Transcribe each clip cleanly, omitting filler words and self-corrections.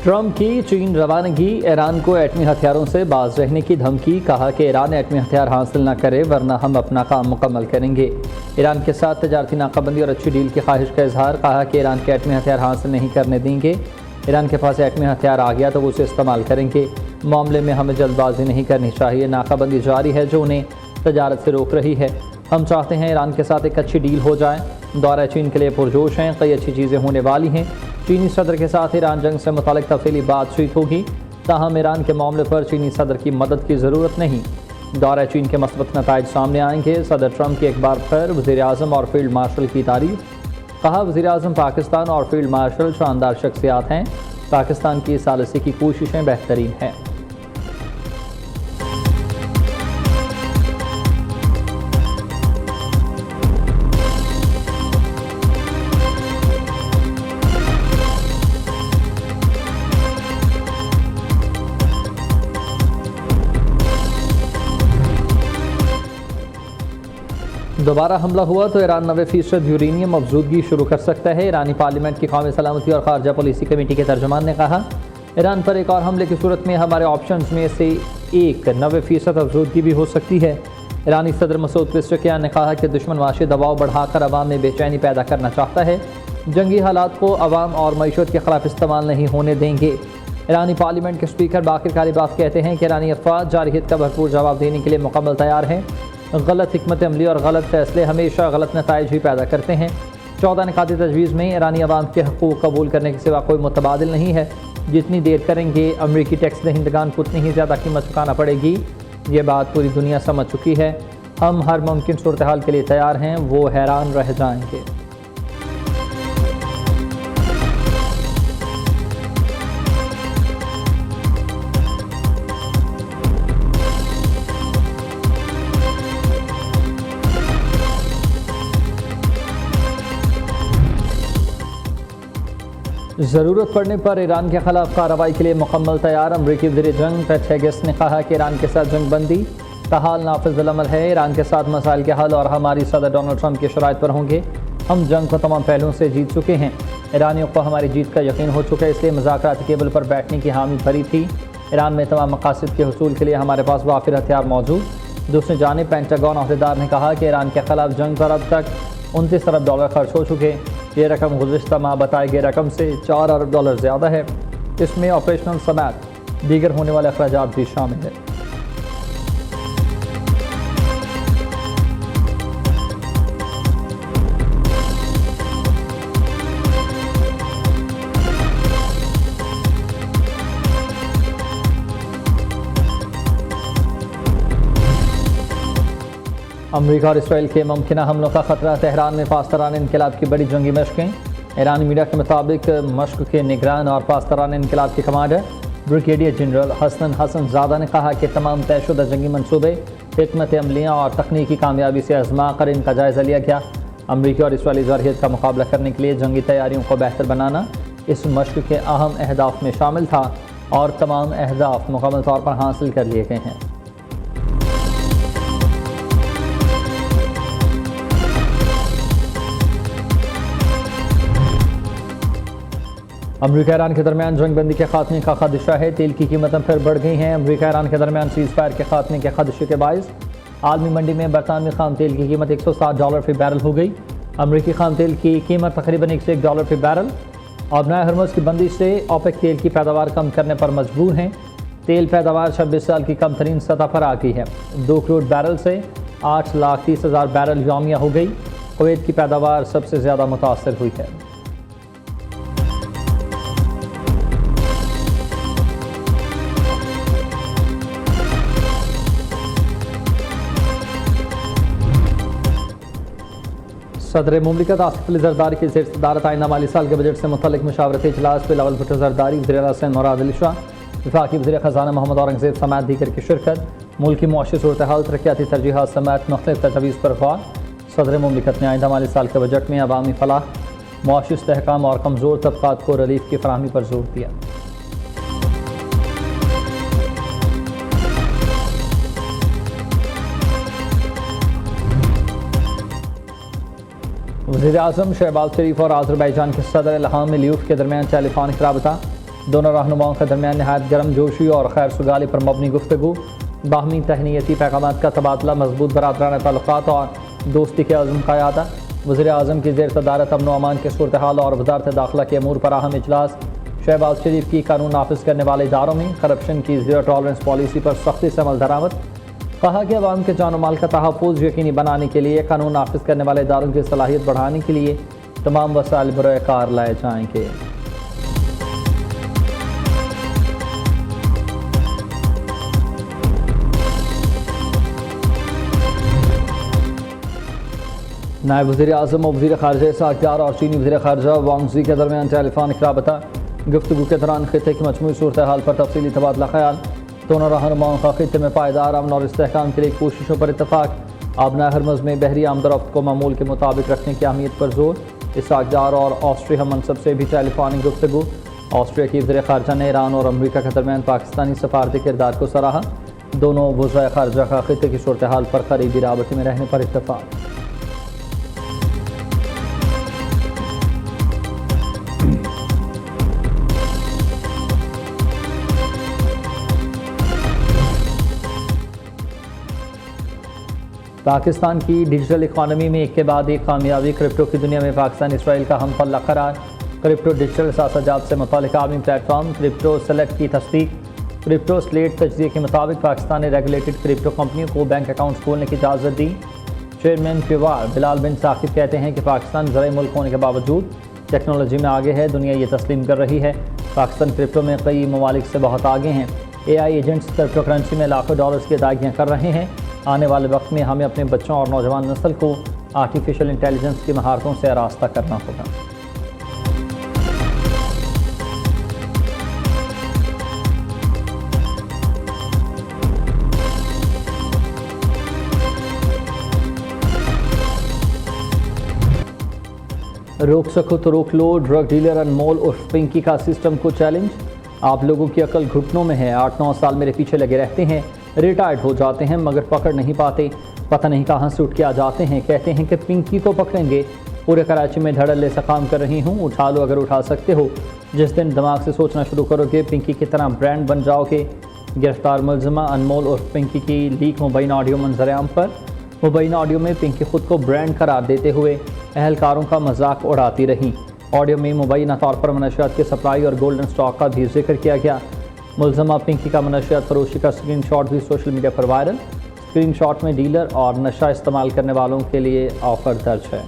Trump की चीन रवानगी, ईरान को एटमी हथियारों से बाज रहने की धमकी। कहा कि ईरान एटमी हथियार हासिल न करे वरना हम अपना काम मुकम्मल करेंगे। ईरान के साथ तजारती नाकाबंदी और अच्छी डील की ख्वाहिश का इजहार। कहा कि ईरान के एटमी हथियार हासिल नहीं करने देंगे। ईरान के पास एटमी हथियार आ गया तो वो उसे इस्तेमाल करेंगे। मामले में हमें जल्दबाजी नहीं करनी चाहिए। नाकाबंदी जारी है जो उन्हें तजारत से रोक रही है। हम चाहते हैं ईरान के साथ एक अच्छी डील हो जाए। दौरा चीन के लिए पुरजोश हैं। कई अच्छी चीज़ें होने वाली हैं। चीनी सदर के साथ ईरान जंग से मुतालिक तफसीली बातचीत होगी। ताहम ईरान के मामले पर चीनी सदर की मदद की ज़रूरत नहीं। दौरा चीन के मस्बत नताइज सामने आएंगे। सदर ट्रंप की एक बार फिर वज़ीर आज़म और फील्ड मार्शल की तारीफ। कहा, वज़ीर आज़म पाकिस्तान और फील्ड मार्शल शानदार शख्सियात हैं। पाकिस्तान की सालसी की कोशिशें बेहतरीन हैं। दोबारा हमला हुआ तो ईरान 90% यूरेनियम अफजूदगी शुरू कर सकता है। ईरानी पार्लियामेंट की कौमी सलामती और खारजा पॉलिसी कमेटी के तर्जुमान ने कहा, ईरान पर एक और हमले की सूरत में हमारे ऑप्शंस में से एक 90% अफजूदगी भी हो सकती है। ईरानी सदर मसूद पेज़ेशकियान ने कहा कि दुश्मन वाशी दबाव बढ़ाकर अवाम में बेचैनी पैदा करना चाहता है। जंगी हालात को अवाम और मईशत के खिलाफ इस्तेमाल नहीं होने देंगे। ईरानी पार्लियामेंट के स्पीकर बाकिर कालिबाफ कहते हैं कि ईरानी अफवाज जारहियत का भरपूर जवाब देने के लिए मुकम्मल तैयार हैं। गलत हिकमत अमली और गलत फैसले हमेशा गलत नताइज ही पैदा करते हैं। 14 निकाती तजवीज़ में ईरानी अवाम के हकूक़ कबूल करने के सिवा कोई मुतबादिल नहीं है। जितनी देर करेंगे अमरीकी टैक्स दहिंदगान को उतनी ही ज़्यादा कीमत चुकाना पड़ेगी। ये बात पूरी दुनिया समझ चुकी है। हम हर मुमकिन सूरत हाल के लिए तैयार हैं। वो हैरान रह जाएंगे। ज़रूरत पड़ने पर ईरान के खिलाफ कार्रवाई के लिए मुकम्मल तैयार। अमरीकी वज़ीर जंग पेट हेगेस ने कहा कि ईरान के साथ जंग बंदी ताहाल नाफिज़ अमल है। ईरान के साथ मसाइल के हल और हमारी सदर डोनाल्ड ट्रंप की शराइत पर होंगे। हम जंग को तमाम पहलुओं से जीत चुके हैं। ईरानियों को हमारी जीत का यकीन हो चुका है, इसलिए मुज़ाकराती टेबल पर बैठने की हामी भरी थी। ईरान में तमाम मकासद के हुसूल के लिए हमारे पास वाफिर हथियार मौजूद। दूसरी जानिब पेंटागन अहदेदार ने कहा कि ईरान के खिलाफ जंग पर अब तक $29 अरब खर्च हो चुके। ये रकम गुज़िश्ता माह बताए गए रकम से $4 अरब ज़्यादा है। इसमें ऑपरेशनल समेत दीगर होने वाले अखराजात भी शामिल है। अमरीका और इसराइल के मुमकिन हमलों का खतरा। तेहरान में पासदारान इनकलाब की बड़ी जंगी मशकें। ईरानी मीडिया के मुताबिक मश्क के निगरान और पासदारान इनकलाब के कमांडर ब्रिगेडियर जनरल हसन ज़ादा ने कहा कि तमाम तयशुदा जंगी मनसूबे, हिकमत अमलियाँ और तकनीकी कामयाबी से आजमा कर इनका जायज़ा लिया गया। अमरीकी और इसराइली जारहियत का मुकाबला करने के लिए जंगी तैयारियों को बेहतर बनाना इस मश्क के अहम अहदाफ में शामिल था और तमाम अहदाफ मुकम्मल तौर पर हासिल कर लिए गए हैं। अमरीका ईरान के दरमियान जंगबंदी के खात्मे का खदशा है। तेल की कीमतें फिर बढ़ गई हैं। अमरीका ईरान के दरमियान सीज़ फायर के खात्मे के खदशे के बायस आलमी मंडी में बरतानवी खाम तेल की कीमत $160 फी बैरल हो गई। अमरीकी खाम तेल की कीमत तकरीबन $101 फी बैरल। और नया हरमुज़ की बंदी से ओपेक तेल की पैदावार कम करने पर मजबूर हैं। तेल पैदावार 26 साल की कम तरीन सतह पर आ गई है। 2 क्रूड बैरल से 8,30,000 बैरल यौमिया हो गई। कुवैत की पैदावार सबसे ज़्यादा मुतासर हुई है। सदर मुमलिकत आसिफ अली ज़रदारी की ज़ेर सदारत आइंदा माली साल के बजट से मुतल्लिक़ मशावरती इजलास में लावल भुट्टो ज़रदारी, वज़ीर आला हुसैन मुराद अली शाह, वफ़ाक़ी वज़ीर ख़ज़ाना मोहम्मद औरंगज़ेब समेत दीगर की शिरकत। मुल्क की मुआशी सूरत हाल, तरक्याती तरजीहात समेत मुख्तलिफ़ तजवीज़ पर गौर। सदर मुमलिकत ने आइंदा माली साल के बजट में अवामी फलाह, मुआशी इस्तेहकाम और कमज़ोर तबक़ात को रिलीफ की फराहमी पर जोर दिया। वज़ीर आज़म शहबाज शरीफ और आज़रबाईजान के सदर इल्हाम अलीयव के दरमियान टेलीफोनिक राबता। दोनों रहनुमाओं के दरमियान नहायत गर्म जोशी और खैर सुगाली पर मबनी गुफ्तगू, बाहमी तहनीती पैगामात का तबादला, मजबूत बरादराना ताल्लुकात और दोस्ती के अज़्म का यादा। वज़ीर आज़म की ज़ेर सदारत अमन व अमान के सूरत हाल और वज़ारत दाखिला के अमूर पर अहम इजलास। शहबाज शरीफ की कानून नाफिज करने वाले इदारों में करप्शन की ज़ीरो टॉलरेंस पॉलिसी पर सख्ती से अमल दरामद। कहा कि अवाम के जान माल का तहफ़्फ़ुज़ यकीनी बनाने के लिए कानून नाफिज करने वाले इदारों की सलाहियत बढ़ाने के लिए तमाम वसाइल बरोए कार लाए जाएंगे। नायब वज़ीर आज़म और वज़ीर ख़ारिजा इसहाक़ डार और चीनी वज़ीर ख़ारिजा वांग ज़ी के दरमियान टेलीफोनिक राबता। गुफ्तगू के दौरान खित्ते की मजमूई सूरत हाल पर तफसीली तबादला ख्याल। दोनों रहनुमाओं का खित्ते में पायदार अमन और इस्तेहकाम के लिए कोशिशों पर इत्तफ़ाक़। आबना हरमज़ में बहरी आमदरफ्त को मामूल के मुताबिक रखने की अहमियत पर जोर। इसहाक़ डार और ऑस्ट्रिया मनसब से भी टेलीफोनिक गुफ्तगू। ऑस्ट्रिया की वज़ीर ख़ारिजा ने ईरान और अमरीका के दरमियान पाकिस्तानी सफारती किरदार को सराहा। दोनों वज़ीर ख़ारिजा का खित्ते की सूरत हाल पर करीबी राबते में रहने पर इत्तफ़ाक़। पाकिस्तान की डिजिटल इकॉनमी में एक के बाद एक कामयाबी। क्रिप्टो की दुनिया में पाकिस्तान इसराइल का हम पल्ला करार। क्रिप्टो डिजिटल सासाजात से मुतालिक आलमी प्लेटफॉर्म क्रिप्टो सेलेक्ट की तस्दीक। क्रिप्टो स्लेट तजज़िये के मुताबिक पाकिस्तान ने रेगुलेटेड क्रिप्टो कंपनियों को बैंक अकाउंट्स खोलने की इजाज़त दी। चेयरमैन फ्यूवार बिलाल बिन साकिब कहते हैं कि पाकिस्तान ज़राई मुल्क होने के बावजूद टेक्नोलॉजी में आगे है, दुनिया ये तस्लीम कर रही है। पाकिस्तान क्रिप्टो में कई ममालिक से बहुत आगे हैं। AI एजेंट्स क्रिप्टो करेंसी में लाखों डॉलर्स की अदायगियाँ कर रहे हैं। आने वाले वक्त में हमें अपने बच्चों और नौजवान नस्ल को आर्टिफिशियल इंटेलिजेंस की महारतों से आरास्ता करना होगा। रोक सको तो रोक लो, ड्रग डीलर अनमोल उर्फ पिंकी का सिस्टम को चैलेंज। आप लोगों की अकल घुटनों में है। 8-9 साल मेरे पीछे लगे रहते हैं, रिटायर्ड हो जाते हैं मगर पकड़ नहीं पाते। पता नहीं कहाँ से उठ के आ जाते हैं, कहते हैं कि पिंकी को पकड़ेंगे। पूरे कराची में धड़ल्ले से काम कर रही हूँ, उठा लो अगर उठा सकते हो। जिस दिन दिमाग से सोचना शुरू करोगे पिंकी की तरह ब्रांड बन जाओगे। गिरफ्तार मुलजिमा अनमोल उर्फ पिंकी की लीक मुबैना ऑडियो मंजर-ए-आम पर। मुबैना ऑडियो में पिंकी खुद को ब्रांड करार देते हुए अहलकारों का मजाक उड़ाती रही। ऑडियो में मुबैना तौर पर मनशियात की सप्लाई और गोल्डन स्टॉक का भी जिक्र किया गया। मुलज़मा पिंकी का मनशियात फरोशी का स्क्रीनशॉट भी सोशल मीडिया पर वायरल। स्क्रीनशॉट में डीलर और नशा इस्तेमाल करने वालों के लिए ऑफर दर्ज है।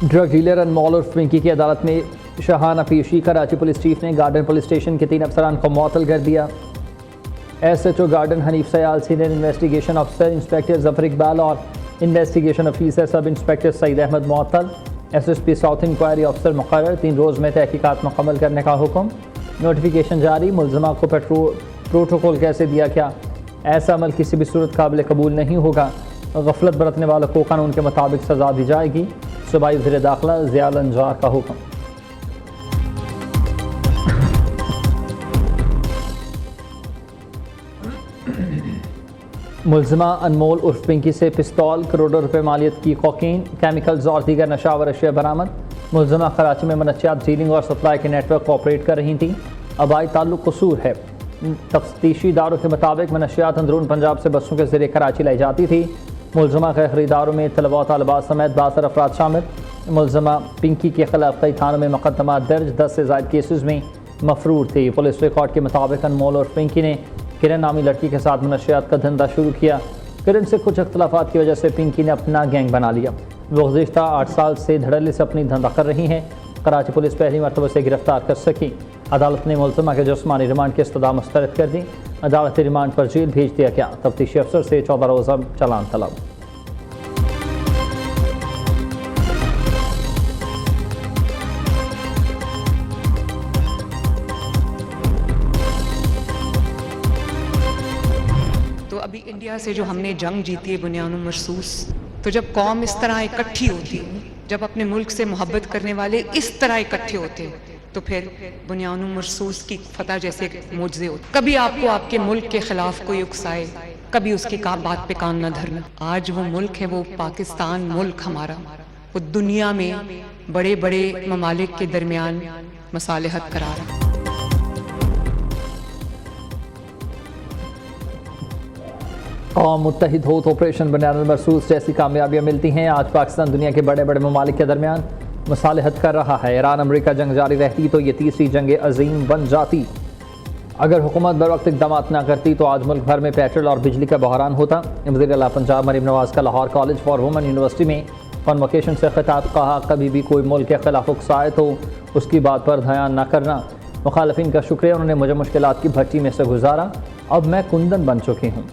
ड्रग डीलर अनमोल उर्फ पिंकी की अदालत में शाहाना पेशी। कराची पुलिस चीफ ने गार्डन पुलिस स्टेशन के 3 अफसरान को मुअत्तल कर दिया। SHO Garden Hanif Sayal, senior investigation अफसर इंस्पेक्टर जफर इकबाल और investigation officer sub inspector Saeed Ahmed मुअत्तल। SSP साउथ इंक्वायरी अफसर मुकर्रर। 3 रोज़ में तहकीकात मुकम्मल करने का हुक्म। नोटिफिकेशन जारी। मुलज़मा को प्रोटोकॉल कैसे दिया क्या? ऐसा अमल किसी भी सूरत काबिल कबूल नहीं होगा। गफलत बरतने वालों को कानून के मुताबिक सज़ा दी जाएगी। सूबाई वज़ीर दाखिला ज़ियाल अंजार का हुक्म। मुलज़मा अनमोल उर्फ पिंकी से पिस्तौल, करोड़ों रुपए मालियत की कोकीन, केमिकल्स और दीगर नशावर अशिया बरामद। मुलज़मा कराची में मनशियात डीलिंग और सप्लाई के नेटवर्क ऑपरेट कर रही थी। आबाई ताल्लुक कसूर है। तफ्तीशी इदारों के मुताबिक मनशियात अंदरून पंजाब से बसों के ज़रिए कराची लाई जाती थी। मुलज़मा के ख़रीदारों में तलबा तालबात समेत 62 अफराद शामिल। मुलज़मा पिंकी के खिलाफ कई थानों में मुकदमा दर्ज। 10 से ज़ायद केसेस में मफरूर थी। पुलिस रिकॉर्ड के मुताबिक अनमोल और पिंकी ने किरण नामी लड़की के साथ मनशियात का धंधा शुरू किया। किरण से कुछ अख्तलाफात की वजह से पिंकी ने अपना गैंग बना लिया। वो गुज़िश्ता 8 साल से धड़ल्ले से अपनी धंधा कर रही हैं। कराची पुलिस पहली मरतबा से गिरफ्तार कर सकी। अदालत ने मुलज़मा के जिस्मानी रिमांड की इस्तदा मुस्तरद कर दी। अदालती रिमांड पर जेल भेज दिया गया। तफ्तीशी अफसर से 14 रोज़ा चालान तलब। अभी इंडिया से जो हमने जंग जीती है बुनियानुम मरसूस, तो जब कौम इस तरह इकट्ठी होती है, जब अपने मुल्क से मोहब्बत करने वाले इस तरह इकट्ठे होते हैं, तो फिर बुनियानुम मरसूस की फतह जैसे मुआजिज़े होते। कभी आपको आपके मुल्क के खिलाफ कोई उकसाए, कभी उसकी बात पे कान न धरना। आज वो मुल्क है, वो पाकिस्तान मुल्क हमारा, वो दुनिया में बड़े बड़े ममालिक के दरमियान मसालहत करा रहा। कौम मुत्तहिद हो तो ऑपरेशन बुनियानुल मरसूस जैसी कामयाबियाँ मिलती हैं। आज पाकिस्तान दुनिया के बड़े बड़े ममालिक के दरमियान मसालहत कर रहा है। ईरान अमरीका जंग जारी रहती तो ये तीसरी जंग अजीम बन जाती। अगर हुकूमत बर वक्त इक़दाम ना करती तो आज मुल्क भर में पेट्रोल और बिजली का बहरान होता। वज़ीर आला पंजाब मरीम नवाज़ का Lahore college for women university में कॉन्वोकेशन से खिताब। कहा, कभी भी कोई मुल्क के खिलाफ उकसाए तो उसकी बात पर ध्यान न करना। मुखालफिन का शुक्रिया, उन्होंने मुझे मुश्किलात की भट्टी में से गुजारा, अब मैं कुंदन बन चुकी हूँ।